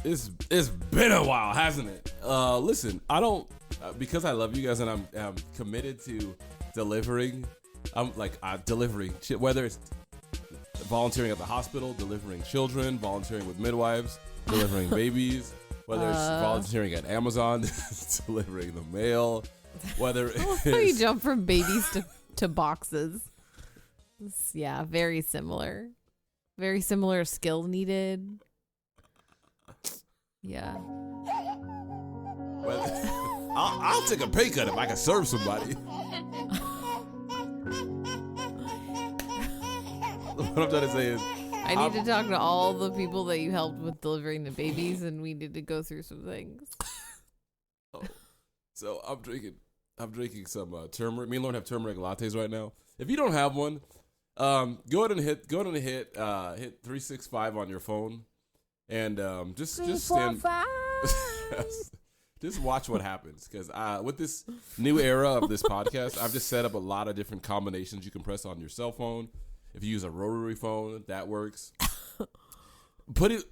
It's been a while, hasn't it? Listen, I don't because I love you guys and I'm committed to delivering. I'm like delivering shit, whether it's volunteering at the hospital, delivering children, volunteering with midwives, delivering babies, whether it's volunteering at Amazon, delivering the mail, whether it's you jump from babies to boxes. Yeah, very similar. Very similar skill needed. Yeah. I'll take a pay cut if I can serve somebody. What I'm trying to say is, I need to talk to all the people that you helped with delivering the babies, and we need to go through some things. So I'm drinking some turmeric. Me and Lauren have turmeric lattes right now. If you don't have one, go ahead and hit 365 on your phone, and just stand. Just watch what happens, because with this new era of this podcast, I've just set up a lot of different combinations you can press on your cell phone. If you use a rotary phone, that works.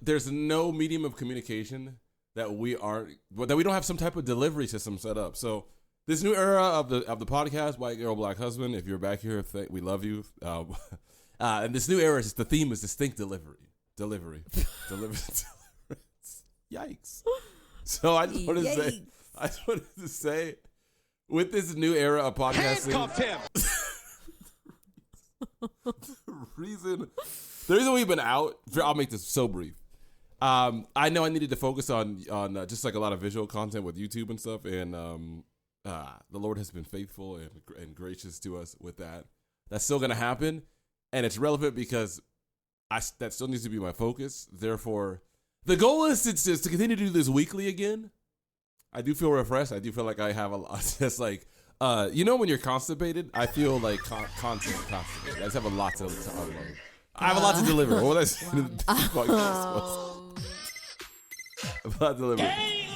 There's no medium of communication that we don't have some type of delivery system set up. So this new era of the podcast, White Girl, Black Husband, if you're back here, we love you. And this new era is the theme is distinct delivery. Yikes. So I just wanted to say, with this new era of podcasting, handcuff him. The reason we've been out, I'll make this so brief. I know I needed to focus on just like a lot of visual content with YouTube and stuff, and the Lord has been faithful and gracious to us with that. That's still gonna happen, and it's relevant because that still needs to be my focus. Therefore, the goal is to continue to do this weekly again. I do feel refreshed. I do feel like I have a lot. Just like, when you're constipated, I feel like constipated. I just have a lot to unload. I have a lot to deliver. What was I saying? I have a lot to deliver. Game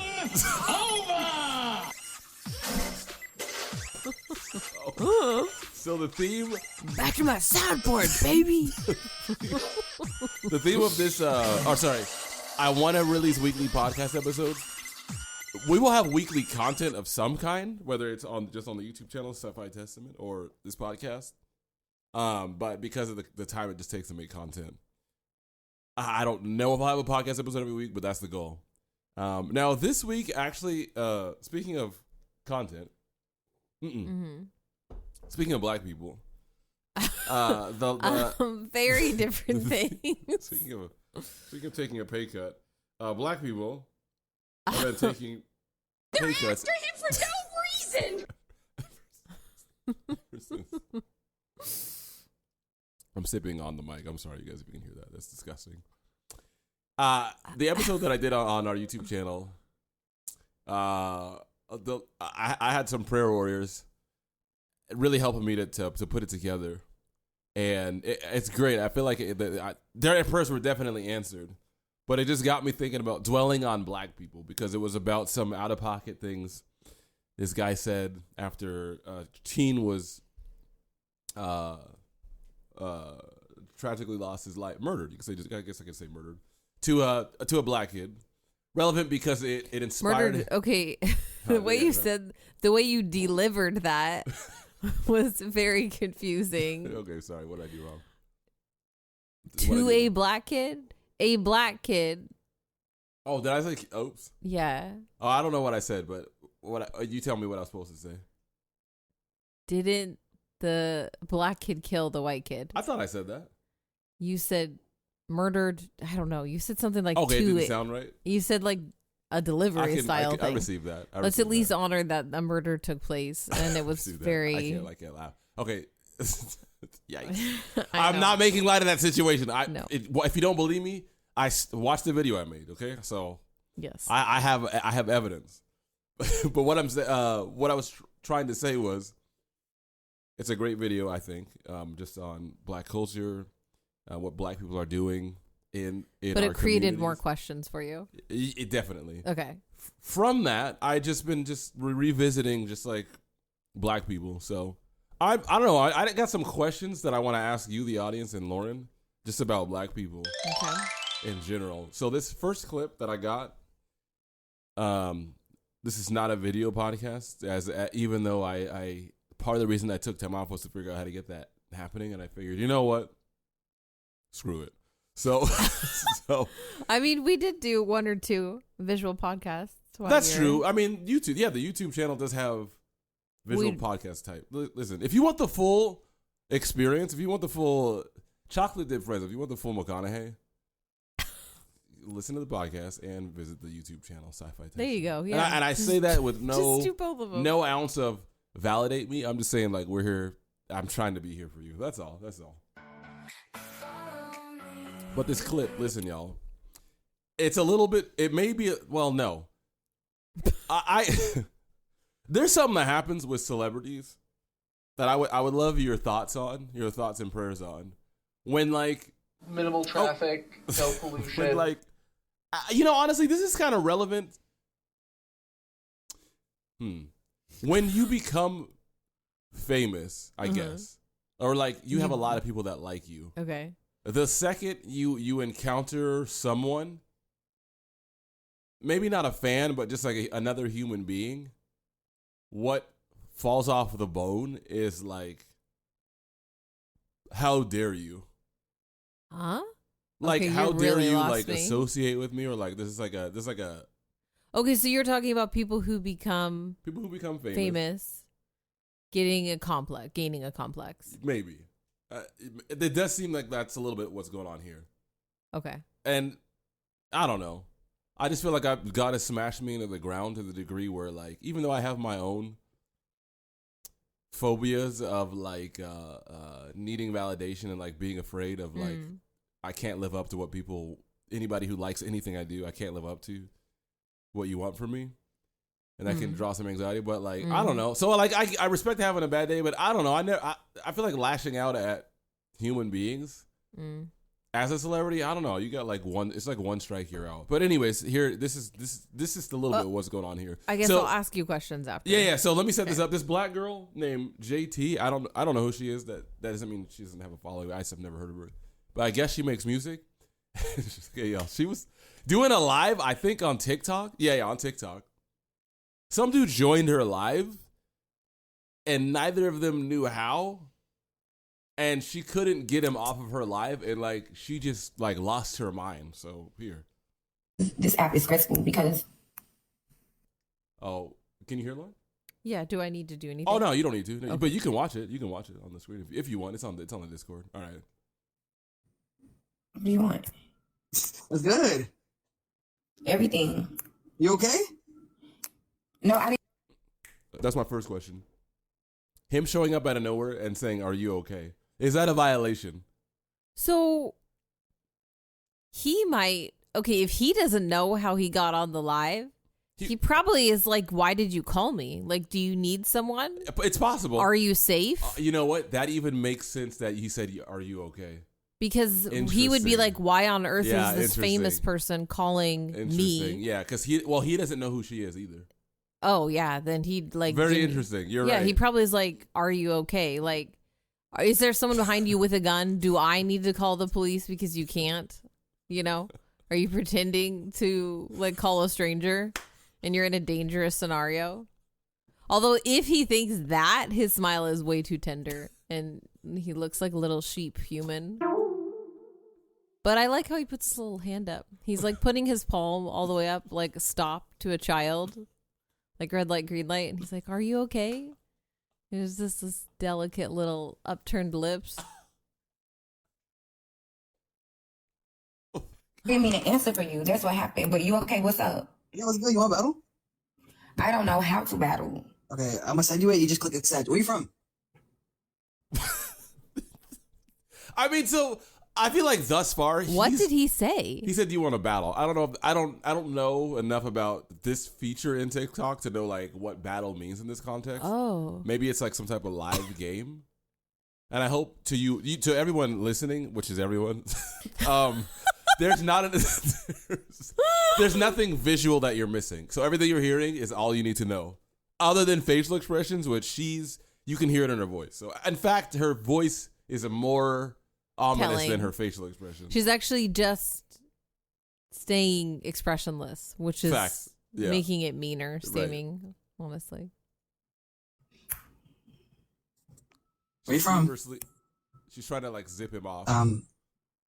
over! So the theme... Back to my soundboard, baby! The theme of this... I want to release weekly podcast episodes. We will have weekly content of some kind, whether it's just on the YouTube channel, Sapphire Testament, or this podcast. But because of the time it just takes to make content, I don't know if I'll have a podcast episode every week, but that's the goal. Now this week, actually, speaking of content, speaking of black people, very different things. Speaking of taking a pay cut, black people have been taking pay cuts. They're after him for no reason. I'm sipping on the mic. I'm sorry, you guys, if you can hear that. That's disgusting. The episode that I did on our YouTube channel, I had some prayer warriors really helping me to put it together. And it's great. I feel like their prayers were definitely answered. But it just got me thinking about dwelling on black people, because it was about some out-of-pocket things this guy said after a teen was tragically lost his life, murdered. You can say, I guess I can say murdered, to a black kid. Relevant because it inspired. Murdered. Okay, the way you delivered that was very confusing. Okay, sorry. What did I do wrong? To a black kid. A black kid. Oh, did I say? Oops. Yeah. Oh, I don't know what I said, but you tell me what I was supposed to say. Didn't the black kid kill the white kid? I thought I said that. You said murdered. I don't know. You said something like. Okay, it didn't sound right. You said like a delivery style thing. I received that. Let's at least honor that a murder took place, and it was very. I can't laugh. Okay. Yikes. I'm not making light of that situation. No. If you don't believe me, watch the video I made. Okay, so yes, I have evidence. But what I was trying to say was, it's a great video. I think just on black culture, what black people are doing in but it created more questions for you. It definitely. Okay. From that, I just been revisiting just like black people. So. I don't know. I got some questions that I want to ask you, the audience, and Lauren, just about black people. Okay. in general. So this first clip that I got, this is not a video podcast, even though I part of the reason I took time off was to figure out how to get that happening, and I figured, you know what, screw it. So, I mean, we did do 1 or 2 visual podcasts. That's true. I mean, YouTube, the YouTube channel does have visual podcast type. Listen, if you want the full experience, if you want the full chocolate dip fries, if you want the full McConaughey, listen to the podcast and visit the YouTube channel, Sci-Fi Tech. There you go. Yeah, and I say that with just do both of them. No ounce of validate me. I'm just saying, like, we're here. I'm trying to be here for you. That's all. But this clip, listen, y'all. It's a little bit. It may be. Well, no. I there's something that happens with celebrities that I would love your thoughts and prayers on. When, like, minimal traffic, no pollution. When, like, honestly, this is kind of relevant. When you become famous, I guess, or like you have a lot of people that like you. Okay. The second you encounter someone, maybe not a fan, but just like another human being, what falls off the bone is like, how dare you? Huh? Like, okay, how dare really you like me. associate with me, or like this is like a. Okay, so you're talking about people who become famous, gaining a complex. Maybe. It does seem like that's a little bit what's going on here. Okay. And I don't know. I just feel like God has smashed me into the ground to the degree where, like, even though I have my own phobias of like needing validation and like being afraid of like I can't live up to what anybody who likes anything I do, I can't live up to what you want from me. And that can draw some anxiety, but like, I don't know. So like, I respect having a bad day, but I don't know. I feel like lashing out at human beings as a celebrity. I don't know. You got like it's like one strike, you're out. But anyways, here, this is the little bit of what's going on here. I guess I'll ask you questions after. Yeah. So let me set this up. This black girl named JT. I don't know who she is. That doesn't mean she doesn't have a following. I just have never heard of her. But I guess she makes music. Okay, y'all. She was doing a live, I think, on TikTok. Yeah, on TikTok. Some dude joined her live, and neither of them knew how, and she couldn't get him off of her live, and like she just like lost her mind. So here, this app is stressful because. Oh, can you hear, Lauren? Yeah. Do I need to do anything? Oh no, you don't need to. Okay. But you can watch it. You can watch it on the screen if you want. It's on the Discord. All right. What do you want? That's good. Everything. You okay? No, I didn't. That's my first question. Him showing up out of nowhere and saying, "Are you okay?" Is that a violation? So he might. Okay, if he doesn't know how he got on the live, he probably is like, "Why did you call me? Like, do you need someone? It's possible. Are you safe?" You know what? That even makes sense that he said, "Are you okay?" Because he would be like, "Why on earth is this famous person calling me?" Yeah, because he doesn't know who she is either. Oh yeah, then he'd like very interesting. You're right. Yeah, he probably is like, "Are you okay? Like, is there someone behind you with a gun? Do I need to call the police because you can't? You know, are you pretending to like call a stranger and you're in a dangerous scenario?" Although if he thinks that, his smile is way too tender and he looks like a little sheep human. But I like how he puts his little hand up. He's like putting his palm all the way up, like stop to a child. Like red light, green light. And he's like, "Are you okay?" There's just this delicate little upturned lips. I didn't mean to answer for you. That's what happened. But you okay? What's up? Yeah, what's good? You want to battle? I don't know how to battle. Okay, I'm gonna send you it. You just click accept. Where you from? I mean, so I feel like thus far, What did he say? He said, "Do you want to battle?" I don't know. I don't know enough about this feature in TikTok to know like what battle means in this context. Oh, Maybe it's like some type of live game. And I hope to everyone listening, which is everyone, there's nothing visual that you're missing. So everything you're hearing is all you need to know, other than facial expressions, which you can hear it in her voice. So in fact, her voice is more ominous than her facial expression. She's actually just staying expressionless, which is Facts. Yeah. making it meaner seeming, honestly. Where you from? She's trying to like zip him off.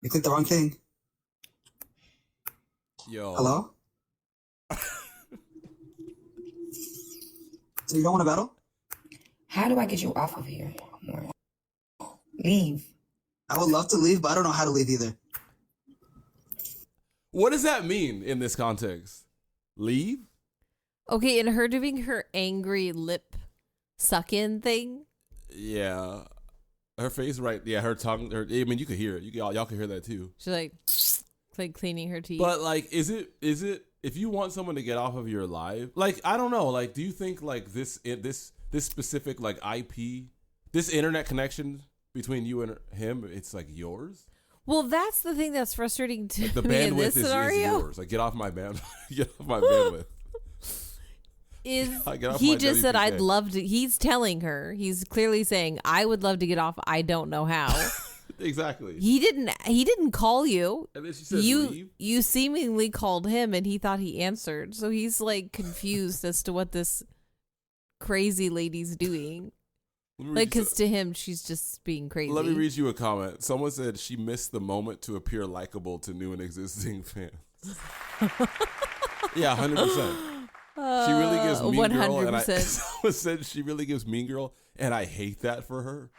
You clicked the wrong thing. Yo. Hello? So you don't want to battle? How do I get you off of here? Leave. I would love to leave, but I don't know how to leave either. What does that mean in this context? Leave? Okay, and her doing her angry lip suck-in thing. Yeah. Her face, right? Yeah, her tongue. I mean, you could hear it. Y'all could hear that too. She's like cleaning her teeth. But like, is it if you want someone to get off of your live? Like, I don't know. Like, do you think like this specific like IP, this internet connection between you and him, it's like yours? Well, that's the thing that's frustrating to Like, the me in bandwidth this is scenario. yours. Like, get off my band. Get off my bandwidth. Is Get off he my just said WPK. I'd love to. He's telling her. He's clearly saying I would love to get off. I don't know how. Exactly. He didn't call you. And then she said, leave. You seemingly called him, and he thought he answered. So he's like confused as to what this crazy lady's doing. Like, because to him, she's just being crazy. Let me read you a comment. Someone said she missed the moment to appear likable to new and existing fans. Yeah, 100%. She really gives Mean 100%. Girl, and someone said she really gives Mean Girl, and I hate that for her.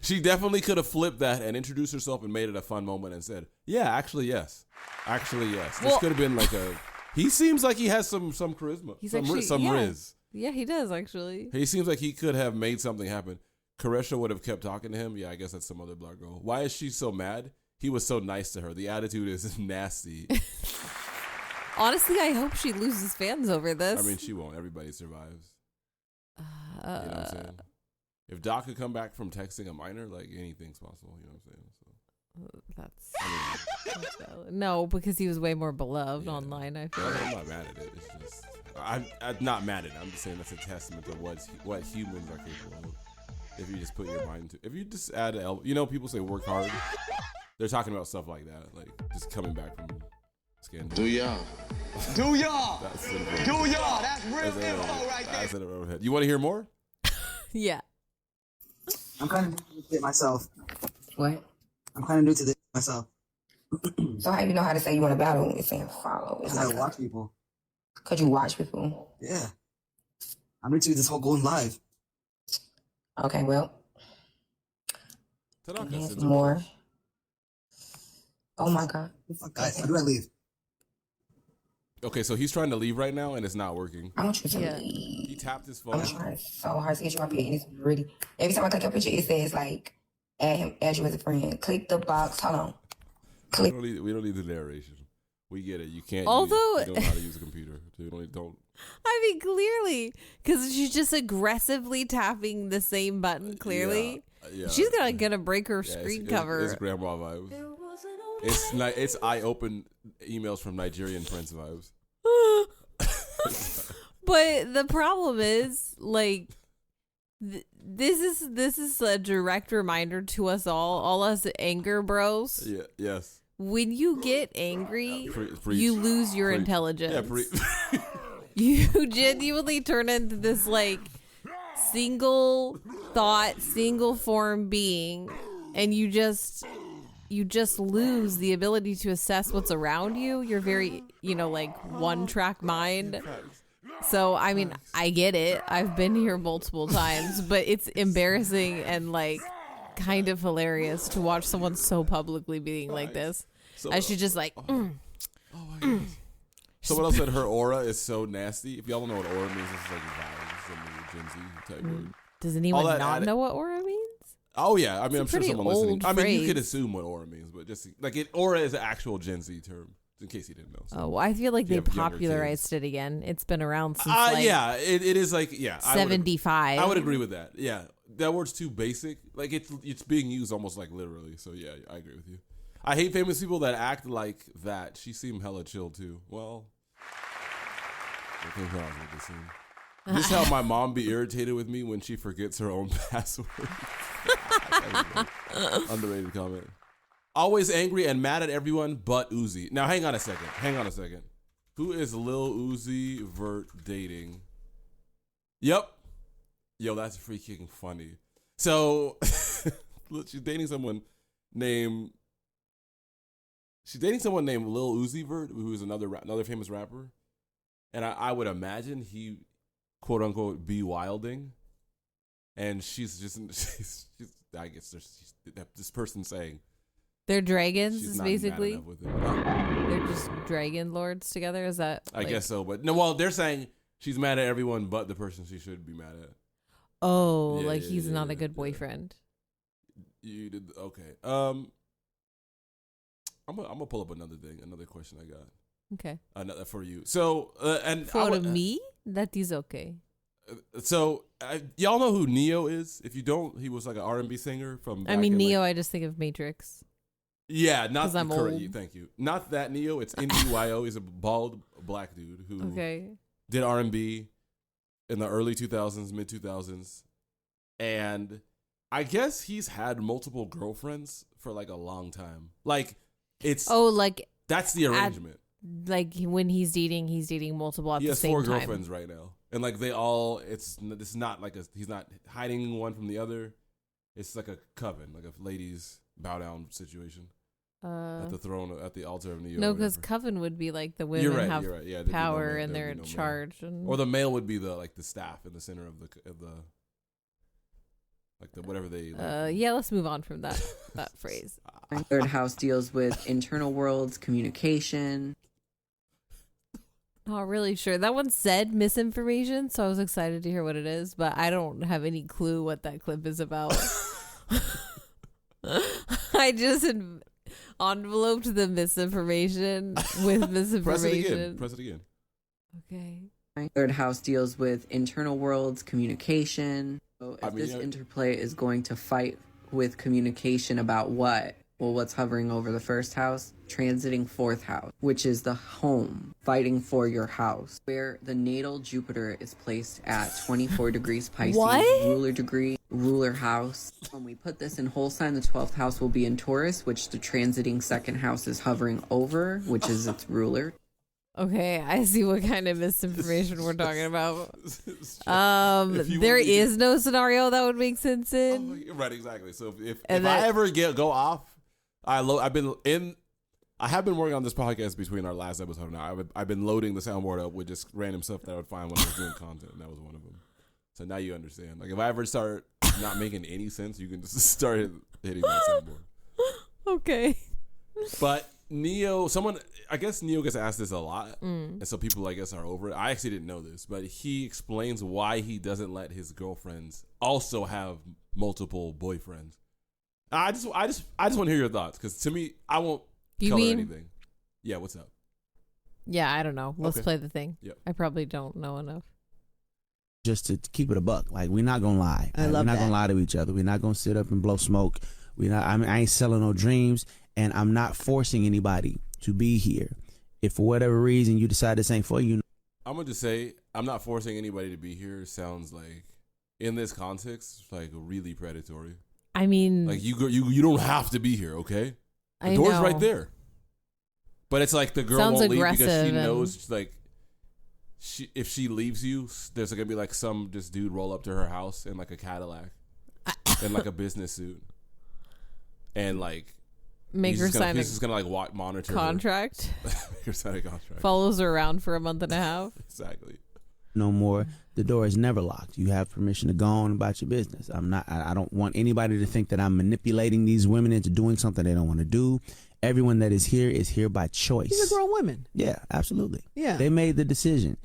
She definitely could have flipped that and introduced herself and made it a fun moment and said, "Yeah, actually, yes, yes." This could have been like a. He seems like he has some charisma, some riz. Yeah, he does actually. He seems like he could have made something happen. Karesha would have kept talking to him. Yeah, I guess that's some other black girl. Why is she so mad? He was so nice to her. The attitude is nasty. Honestly, I hope she loses fans over this. I mean, she won't. Everybody survives. You know what I'm saying? If Doc could come back from texting a minor, like anything's possible. You know what I'm saying? So, that's valid. No, because he was way more beloved online. I feel. I'm not mad at it. It's just I'm not mad at it. I'm just saying that's a testament to what humans are capable of. If you just put your mind to, if you just add, people say work hard. They're talking about stuff like that, like just coming back from scandal. Do y'all? Do y'all? That's simple. Do y'all? That's real info right there. That's it overhead. You want to hear more? Yeah. I'm kind of new to it myself. What? I'm kind of new to this myself. So how you know how to say you want to battle? It's saying follow. It's Because I watch people. Could you watch people? Yeah. I'm new to this whole going live. Okay, well. Tanaka Yes, said more. Oh my God. Fuck, guys, how do I leave? Okay, so he's trying to leave right now and it's not working. I want you to Yeah. leave. He tapped his phone. I'm trying so hard to get you off here. It's really. Every time I click your picture, it says like, add you as a friend. Click the box. Hold on. We don't need the narration. We get it. You can't. Although- you don't know how to use a computer. So you don't. I mean, clearly, because she's just aggressively tapping the same button. Clearly, Yeah. she's gonna break her screen cover. It's grandma vibes. It's I open emails from Nigerian prince vibes. But the problem is, like, this is a direct reminder to us all us anger bros. Yeah. Yes. When you get angry, Preach. you lose your Preach. intelligence. Yeah. You genuinely turn into this like single thought, single form being, and you just lose the ability to assess what's around you. You're very, like one track mind. So, I mean, I get it. I've been here multiple times, but it's embarrassing and like kind of hilarious to watch someone so publicly being like this. I should just like, Oh my goodness. Someone else said her aura is so nasty. If y'all don't know what aura means, it's like vibes. It's a new Gen Z type word. Does anyone that not know what aura means? Oh yeah, I mean, I'm It's a sure pretty someone listening. old I mean, you could phrase. assume what aura means, but just like aura is an actual Gen Z term, in case you didn't know. So. Oh, I feel like You they have younger popularized it again. It's been around since Yeah, it is like I would- 75. I would agree with that. Yeah, that word's too basic. Like it's being used almost like literally. So yeah, I agree with you. I hate famous people that act like that. She seemed hella chill too. Well, I think I was with this scene. This is how my mom be irritated with me when she forgets her own password. Underrated comment. Always angry and mad at everyone but Uzi. Now, hang on a second. Who is Lil Uzi Vert dating? Yep. Yo, that's freaking funny. So, she's dating someone named Lil Uzi Vert, who is another famous rapper. And I would imagine he, quote unquote, be wilding. And she's I guess this person saying They're dragons, she's is not basically. mad enough with it. They're just dragon lords together. Is that? I guess so, but no. Well, they're saying she's mad at everyone but the person she should be mad at. Oh, Yeah, like yeah, he's yeah, not a yeah, good yeah. boyfriend. You did okay. I'm gonna pull up another question I got. Okay. Another for you. So and For me, that is okay. So y'all know who Neyo is? If you don't, he was like an R&B singer from. I mean, Neo. I just think of Matrix. Yeah, not 'Cause I'm correct. old. Thank you. Not that Neo. It's Neo. He's a bald black dude who did R&B in the early 2000s, mid 2000s, and I guess he's had multiple girlfriends for like a long time. Like it's that's the arrangement. Like when he's dating multiple at the same time. He has 4 girlfriends right now, and like they all. It's not like he's not hiding one from the other. It's like a coven, like a ladies bow down situation at the throne, at the altar of Neyo. No, because coven would be like the women have You're right. Yeah, power and they're in charge. Or the male would be the staff in the center of the like the whatever they. Yeah, let's move on from that phrase. Third house deals with internal worlds, communication. Not really sure. That one said misinformation, so I was excited to hear what it is, but I don't have any clue what that clip is about. I just enveloped the misinformation with misinformation. Press it again. Okay. Third house deals with internal worlds, communication. So if this interplay is going to fight with communication about what? Well, what's hovering over the first house? Transiting fourth house, which is the home, fighting for your house, where the natal Jupiter is placed at 24 degrees Pisces, ruler house. When we put this in whole sign, the 12th house will be in Taurus, which the transiting second house is hovering over, which is its ruler. Okay, I see what kind of misinformation we're talking about. There is no scenario that would make sense in. Right, exactly. So if I ever go off, I have been working on this podcast between our last episode and now. I've been loading the soundboard up with just random stuff that I would find when I was doing content, and that was one of them. So now you understand. Like if I ever start not making any sense, you can just start hitting that soundboard. Okay. But I guess Neyo gets asked this a lot, and so people I guess are over it. I actually didn't know this, but he explains why he doesn't let his girlfriends also have multiple boyfriends. I just want to hear your thoughts, because to me, I won't color anything. Yeah, what's up? Yeah, I don't know. Let's play the thing. Yep. I probably don't know enough. Just to keep it a buck, like we're not gonna lie. We're not gonna lie to each other. We're not gonna sit up and blow smoke. I ain't selling no dreams, and I'm not forcing anybody to be here. If for whatever reason you decide this ain't for you, I'm gonna just say I'm not forcing anybody to be here. Sounds like in this context, like really predatory. I mean, like you don't have to be here, okay? The I door's know. right there. But it's like the girl Sounds won't leave because aggressive she knows like if she leaves you, there's gonna be like some just dude roll up to her house in like a Cadillac in like a business suit and like make her sign he's just gonna like monitor contract. Make her sign a contract. Follows her around for a month and a half. Exactly. no more. The door is never locked. You have permission to go on about your business. I don't want anybody to think that I'm manipulating these women into doing something they don't want to do. Everyone that is here by choice. These are grown women. Yeah, absolutely. Yeah. They made the decision.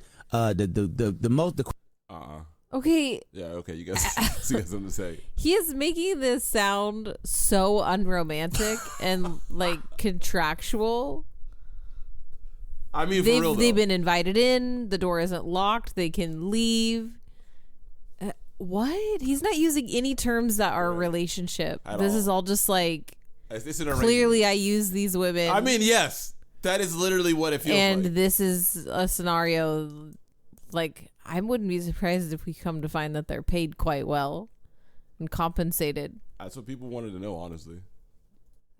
Okay. Yeah, okay, you guys something to say. He is making this sound so unromantic and like contractual. I mean, for real, they've been invited in. The door isn't locked. They can leave. What? He's not using any terms that are relationship. This is all just like clearly I use these women. I mean, yes, that is literally what it feels like. And this is a scenario like I wouldn't be surprised if we come to find that they're paid quite well and compensated. That's what people wanted to know, honestly.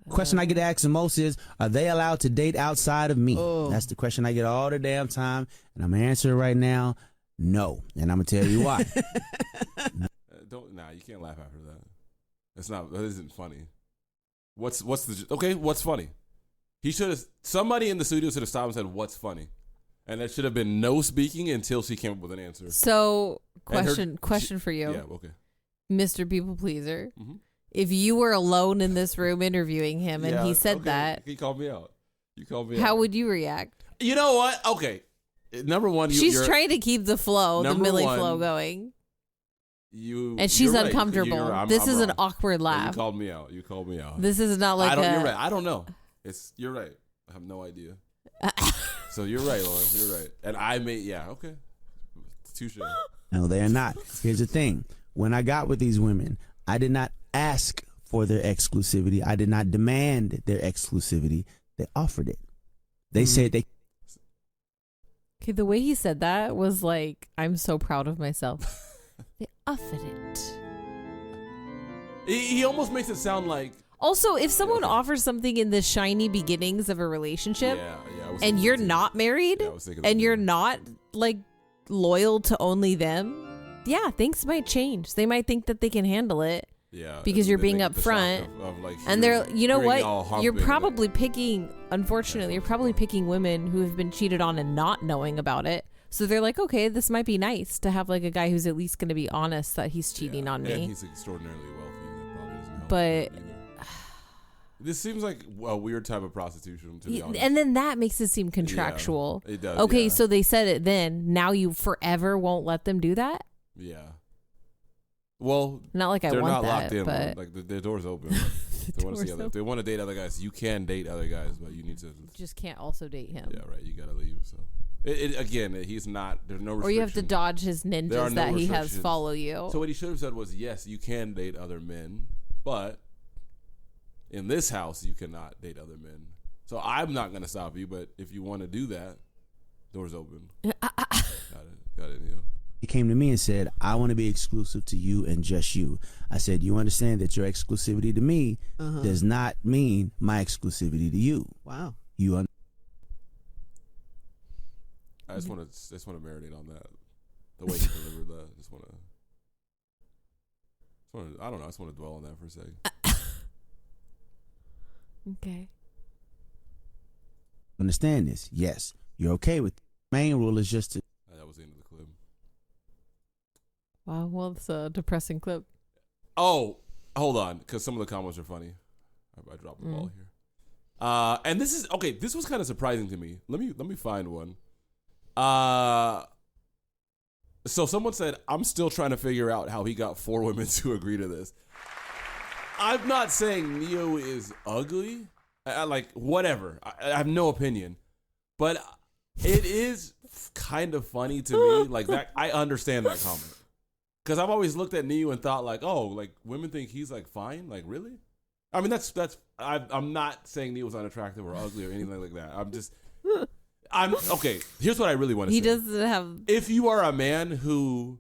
Question I get asked the most is, are they allowed to date outside of me? That's the question I get all the damn time, and I'm answering right now, no. And I'm gonna tell you why. You can't laugh after that. That isn't funny. What's funny? Somebody in the studio should have stopped and said, what's funny? And that should have been no speaking until she came up with an answer. So, question for you. Yeah, okay. Mr. People Pleaser. Mm-hmm. If you were alone in this room interviewing him and he said that. He called me out. How would you react? You know what? Okay. Number one, she's trying to keep the flow, the Millie flow going. And she's uncomfortable. I'm is wrong. an awkward laugh. You called me out. This is not like you're right. I don't know. You're right. I have no idea. So you're right, Lauren. You're right. And okay. Touche. No, they are not. Here's the thing. When I got with these women, I did not ask for their exclusivity. I did not demand their exclusivity. They offered it. They said they... Okay, the way he said that was like, I'm so proud of myself. They offered it. He almost makes it sound like... Also, if someone offers something in the shiny beginnings of a relationship, and you're not married, and you're not like loyal to only them, things might change. They might think that they can handle it. Yeah, because you're being upfront, and they're, you know what? You're probably picking. Unfortunately, you're probably picking women who have been cheated on and not knowing about it. So they're like, okay, this might be nice to have like a guy who's at least going to be honest that he's cheating on me. And he's extraordinarily wealthy. That probably doesn't help. But this seems like a weird type of prostitution, to be honest. And then that makes it seem contractual. Yeah, it does. Okay, so they said it then. Now you forever won't let them do that? Yeah. Well, not like I they're want not that, locked in. But Like the door's open. They want to see if they want to date other guys. You can date other guys, but you need to just can't also date him. Yeah, right. You gotta leave. So again, he's not. There's no restriction. Or you have to dodge his ninjas that he has follow you. So what he should have said was, yes, you can date other men, but in this house you cannot date other men. So I'm not gonna stop you, but if you want to do that, door's open. Got it. Neyo. He came to me and said, I want to be exclusive to you and just you. I said, you understand that your exclusivity to me does not mean my exclusivity to you. Wow. I just want to marinate on that. The way he delivered that. I don't know. I just want to dwell on that for a second. Okay. Understand this? Yes. You're okay with it. Main rule is just to... That was the end of the clip. Wow, well, it's a depressing clip. Oh, hold on, because some of the comments are funny. I dropped the ball here. And this is okay. This was kind of surprising to me. Let me find one. So someone said, I'm still trying to figure out how he got 4 women to agree to this. I'm not saying Neyo is ugly. Like, whatever. I have no opinion. But it is kind of funny to me. Like, that. I understand that comment. Because I've always looked at Neyo and thought, like, oh, like, women think he's, like, fine? Like, really? I mean, I'm not saying Neyo's unattractive or ugly or anything like that. Okay, here's what I really want to say. He doesn't have... If you are a man who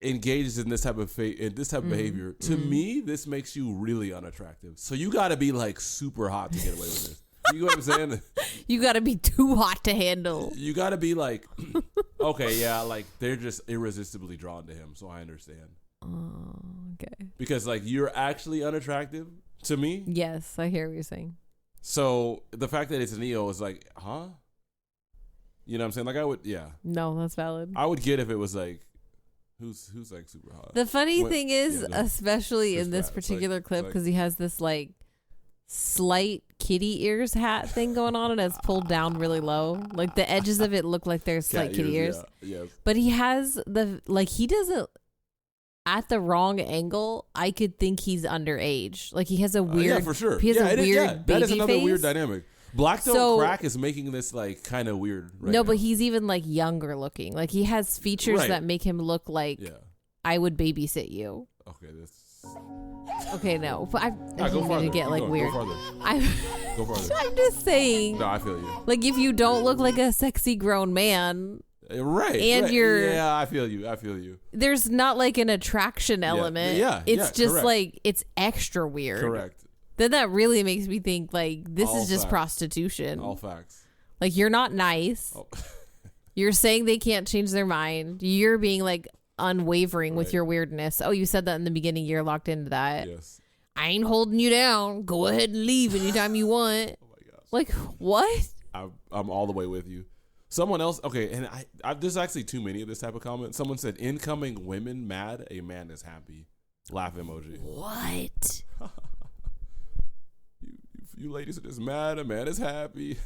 engages in this type of behavior, to me, this makes you really unattractive. So you got to be, like, super hot to get away with this. You know what I'm saying? You got to be too hot to handle. You got to be like, okay, yeah, like, they're just irresistibly drawn to him, so I understand. Okay. Because, like, you're actually unattractive to me. Yes, I hear what you're saying. So the fact that it's Neyo is like, huh? You know what I'm saying? Like, I would, yeah. No, that's valid. I would get if it was like, who's like super hot. The funny thing is, especially in this particular clip, because he has this like slight kitty ears hat thing going on, and it's pulled down really low. Like the edges of it look like there's slight kitty ears. Yeah. But he has he doesn't. At the wrong angle, I could think he's underage. Like he has a weird, yeah, for sure. He has a weird baby that is another face. Weird dynamic. Black Don't Crack is making this like kind of weird. Right now. But he's even like younger looking. Like he has features that make him look like I would babysit you. Okay, no, but I didn't mean to get like weird. Go farther. I'm just saying. No, I feel you. Like if you don't look like a sexy grown man. Right. And you're... Yeah, I feel you. There's not like an attraction element. Yeah. It's just correct. like, it's extra weird. Correct. then that really makes me think like this All is just facts. prostitution. All facts. Like you're not nice. Oh. You're saying they can't change their mind. You're being like unwavering with your weirdness. Oh, you said that in the beginning. You're locked into that. Yes. I ain't holding you down. Go ahead and leave anytime you want. Oh my gosh. Like what? I'm all the way with you. Someone else, okay, and there's actually too many of this type of comment. Someone said, incoming women mad, a man is happy. Laugh emoji. What? you ladies are just mad, a man is happy.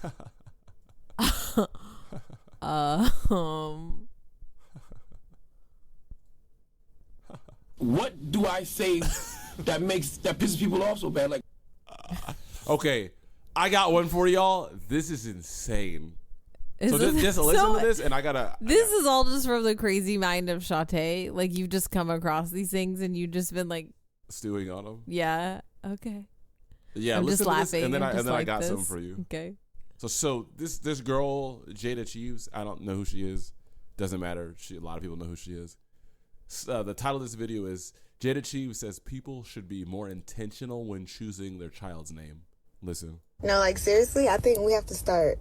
What do I say that pisses people off so bad? Like, okay, I got one for y'all. This is insane. Is So this- just listen so to this, and I gotta. This is all just from the crazy mind of Shantae. Like you've just come across these things and you've just been like, stewing on them. yeah, okay. Yeah, I'm listen just to this, laughing. and then I'm just I like got this. something for you. Okay. So this girl Jada Cheeves, I don't know who she is. Doesn't matter. A lot of people know who she is. The title of this video is Jada Cheeves says people should be more intentional when choosing their child's name. Listen. No, like seriously, I think we have to start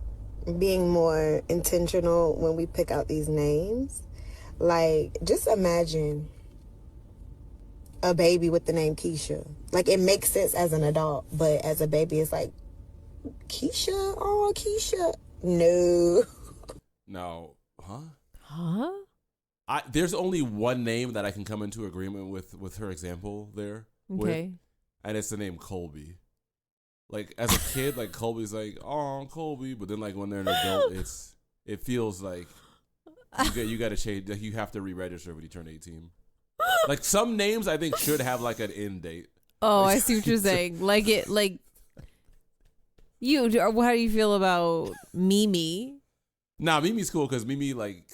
being more intentional when we pick out these names. Like, just imagine a baby with the name Keisha. Like, it makes sense as an adult, but as a baby, it's like, Keisha? Oh, Keisha. No. No. Huh? Huh? There's only one name that I can come into agreement with her example there. Okay. With, and it's the name Colby. Like, as a kid, like, Colby's like, oh, Colby. But then, like, when they're an adult, it feels like you got to change. Like, you have to re-register when you turn 18. Like, some names, I think, should have, like, an end date. Oh, Like, I see what you're saying. Like how do you feel about Mimi? Nah, Mimi's cool because Mimi, like,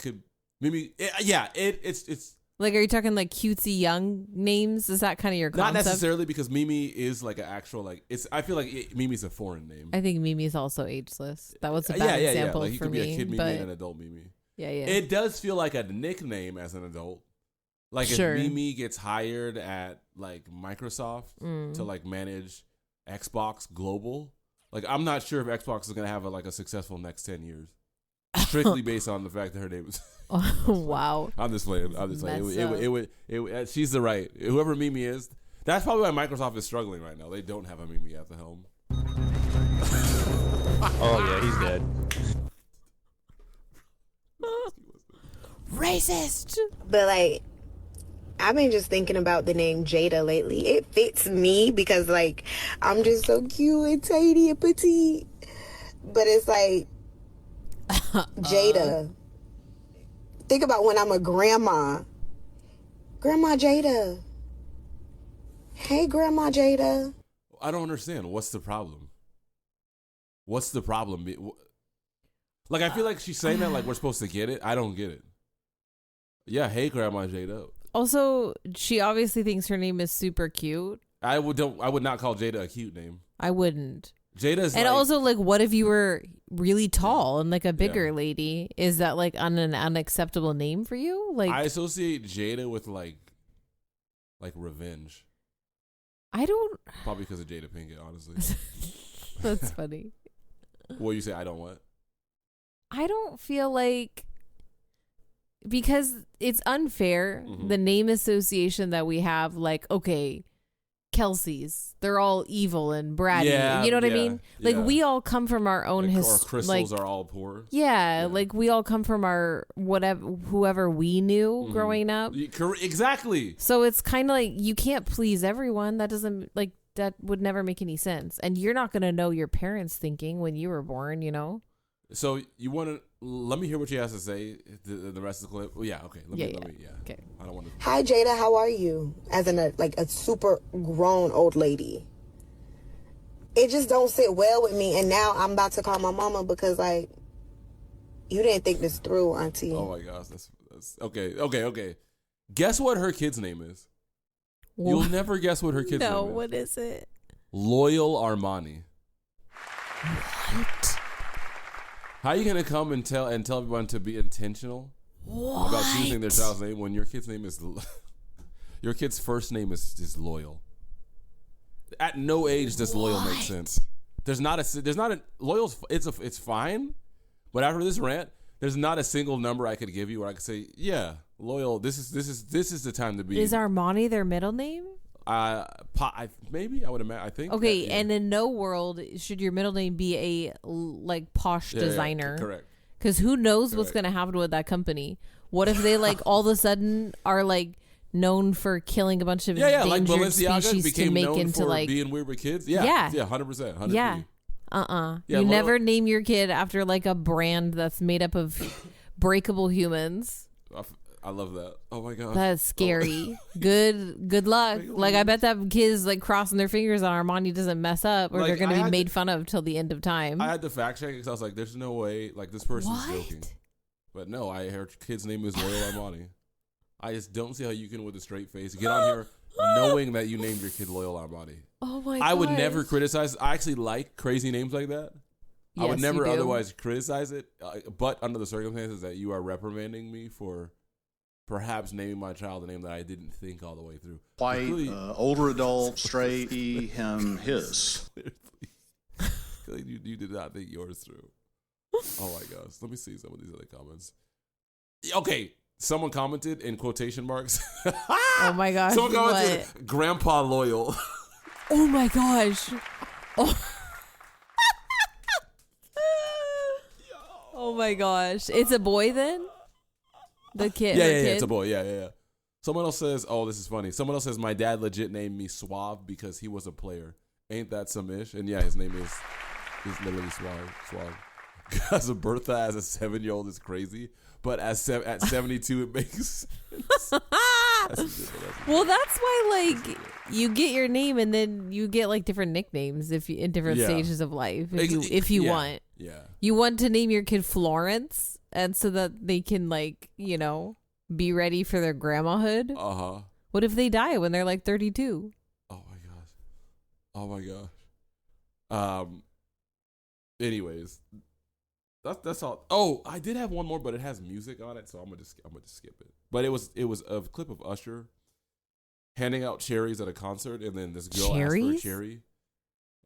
it's Like, are you talking like cutesy young names? Is that kind of your concept? not necessarily because Mimi is like an actual, like, I feel like Mimi's a foreign name. I think Mimi's also ageless. That was a bad example Like, he for could be me. a kid Mimi but and an adult Mimi. yeah. It does feel like a nickname as an adult. Like, Sure. if Mimi gets hired at, like, Microsoft to, like, manage Xbox Global, like, I'm not sure if Xbox is going to have a successful next 10 years. Strictly based on the fact that her name is... Wow. I'm just playing. It would, she's the right. Whoever Mimi is, that's probably why Microsoft is struggling right now. They don't have a Mimi at the helm. Oh, yeah, he's dead. Racist. But, like, I've been just thinking about the name Jada lately. It fits me because, like, I'm just so cute and tiny and petite. But it's like, Jada. Think about when I'm a grandma. Grandma Jada. Hey, Grandma Jada. I don't understand. What's the problem? What's the problem? Like, I feel like she's saying that like we're supposed to get it. I don't get it. Yeah, hey, Grandma Jada. Also, she obviously thinks her name is super cute. I would not call Jada a cute name. I wouldn't. Jada's and like, also, like, what if you were really tall and like a bigger lady? Is that like an unacceptable name for you? Like, I associate Jada with like revenge. I don't. Probably because of Jada Pinkett, honestly. That's funny. What you say? I don't what? I don't feel like, because it's unfair, the name association that we have, like, okay, Kelsey's, they're all evil and bratty. Yeah, you know what I mean? Like, we all come from our own Or Crystals are all poor. Yeah, like, we all come from our whoever we knew growing up. Exactly. So it's kind of like, you can't please everyone. That doesn't, like, that would never make any sense. And you're not going to know your parents' thinking when you were born, you know? So you want to let me hear what she has to say. The rest of the clip. Well, yeah, okay. Let me. Okay. I don't want to. Hi, Jada. How are you? As a super grown old lady. It just don't sit well with me. And now I'm about to call my mama because, like, you didn't think this through, auntie. Oh my gosh, that's okay. Guess what her kid's name is? What? You'll never guess what her kid's name is. No, what is it? Loyal Armani. What? How are you gonna come and tell everyone to be intentional about choosing their child's name when your kid's name is your kid's first name is Loyal? At no age does loyal make sense. There's not a loyal's. It's fine, but after this rant, there's not a single number I could give you where I could say, yeah, loyal. This is the time to be. Is Armani their middle name? Maybe I would imagine. I think. Okay, and in no world should your middle name be a like posh designer. Correct. Because who knows what's going to happen with that company? What if they like all of a sudden are like known for killing a bunch of endangered like Balenciaga species became to make known into for like being weird with kids. Yeah, 100%. Yeah. Yeah, you never name your kid after like a brand that's made up of breakable humans. I love that. Oh my god, that's scary. Good luck. Like I bet that kids like crossing their fingers on Armani doesn't mess up, or like, they're gonna be made fun of till the end of time. I had to fact check because I was like, "There's no way like this person's joking." But no, her kid's name is Loyal Armani. I just don't see how you can, with a straight face, get on here knowing that you named your kid Loyal Armani. Oh my! I would never criticize. I actually like crazy names like that. Yes, I would never otherwise criticize it, but under the circumstances that you are reprimanding me for perhaps naming my child a name that I didn't think all the way through. White, older adult, straight, he, him, his. Clearly, you did not think yours through. Oh my gosh. Let me see some of these other comments. Okay. Someone commented in quotation marks. Oh my gosh. Someone commented, Grandpa Loyal. Oh my gosh. Oh. Oh my gosh. It's a boy then? The kid. Yeah, it's a boy. Yeah. Someone else says, oh, this is funny. Someone else says, my dad legit named me Suave because he was a player. Ain't that some ish? And yeah, his name is, he's literally Suave. Because a Bertha as a 7-year-old is crazy, but at 72 it makes sense. Well, that's why like you get your name and then you get like different nicknames if you in different stages of life if you want. Yeah. You want to name your kid Florence, and so that they can like, be ready for their grandmahood. Uh-huh. What if they die when they're like 32? Oh my gosh. Anyways, that's all. Oh, I did have one more, but it has music on it, so I'm gonna just skip it. But it was a clip of Usher handing out cherries at a concert, and then this girl asked for a cherry,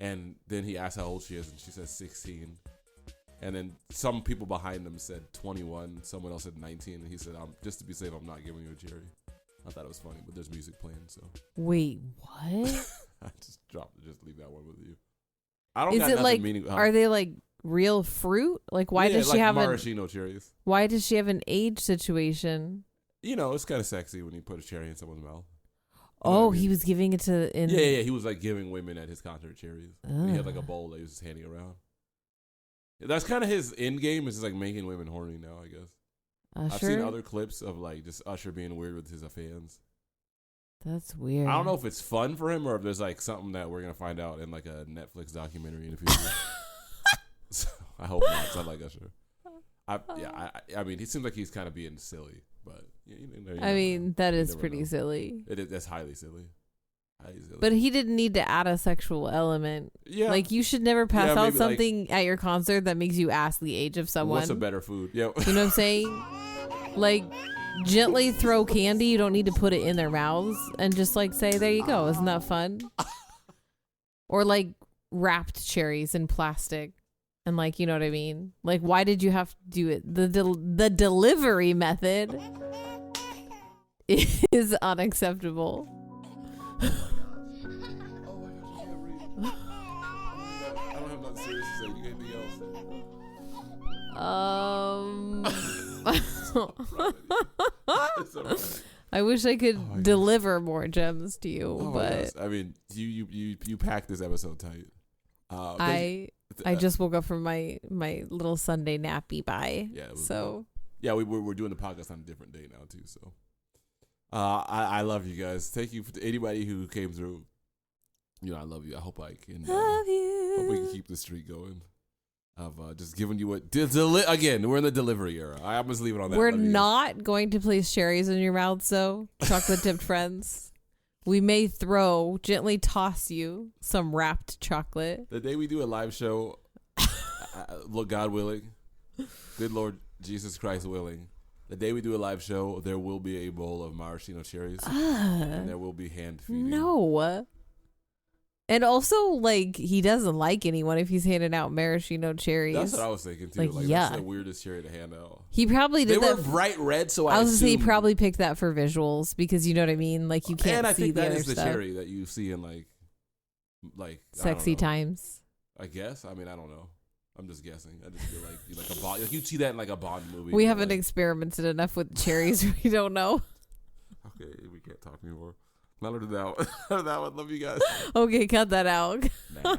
and then he asked how old she is, and she says 16. And then some people behind them said 21. Someone else said 19, and he said, just to be safe, I'm not giving you a cherry." I thought it was funny, but there's music playing, so. Wait, what? I just leave that one with you. I don't. Is got it like? Meaning, are they like real fruit? Like, why does she have maraschino cherries? Why does she have an age situation? It's kind of sexy when you put a cherry in someone's mouth. Oh, he was giving it to. Yeah. He was like giving women at his concert cherries. He had like a bowl that he was just handing around. That's kind of his end game, is just like making women horny now, I guess. Usher? I've seen other clips of like just Usher being weird with his fans. That's weird. I don't know if it's fun for him or if there's like something that we're gonna find out in like a Netflix documentary in the future. So, I hope not, 'cause I like Usher. I mean, he seems like he's kind of being silly, but I mean, that is pretty silly. That's highly silly. But he didn't need to add a sexual element. Yeah. Like, you should never pass out something at your concert that makes you ask the age of someone. What's a better food? Yeah. You know what I'm saying? Like, gently throw candy. You don't need to put it in their mouths. And just, like, say, there you go. Isn't that fun? Or, like, wrapped cherries in plastic. And, like, you know what I mean? Like, why did you have to do it? The delivery method is unacceptable. I don't have nothing serious to say. You got anything else? I wish I could deliver more gems to you, but I mean, you packed this episode tight. I just woke up from my little Sunday nappy. We're doing the podcast on a different day now too. So, I love you guys. Thank you to anybody who came through. I love you. I hope I can. Love you. Hope we can keep the streak going. Of just giving you what again. We're in the delivery era. I'm just leaving on that. We're not going to place cherries in your mouth, so chocolate dipped friends. We may gently toss you some wrapped chocolate. The day we do a live show, look, God willing, good Lord Jesus Christ willing, the day we do a live show, there will be a bowl of maraschino cherries, and there will be hand feeding. No. And also, like, he doesn't like anyone if he's handing out maraschino cherries. That's what I was thinking too. Like that's the weirdest cherry to hand out. He probably did They that. were bright red, so I was gonna say he assumed- probably picked that for visuals because you know what I mean. Like you can't and I see think the that other is the stuff. cherry that you see in like Sexy Times. I guess. I mean, I don't know. I'm just guessing. I just feel like a Bond. Like you'd see that in like a Bond movie. We haven't experimented enough with cherries. We don't know. Okay, we can't talk anymore. Not under that one. That one. Love you guys. Okay, cut that out. Nah.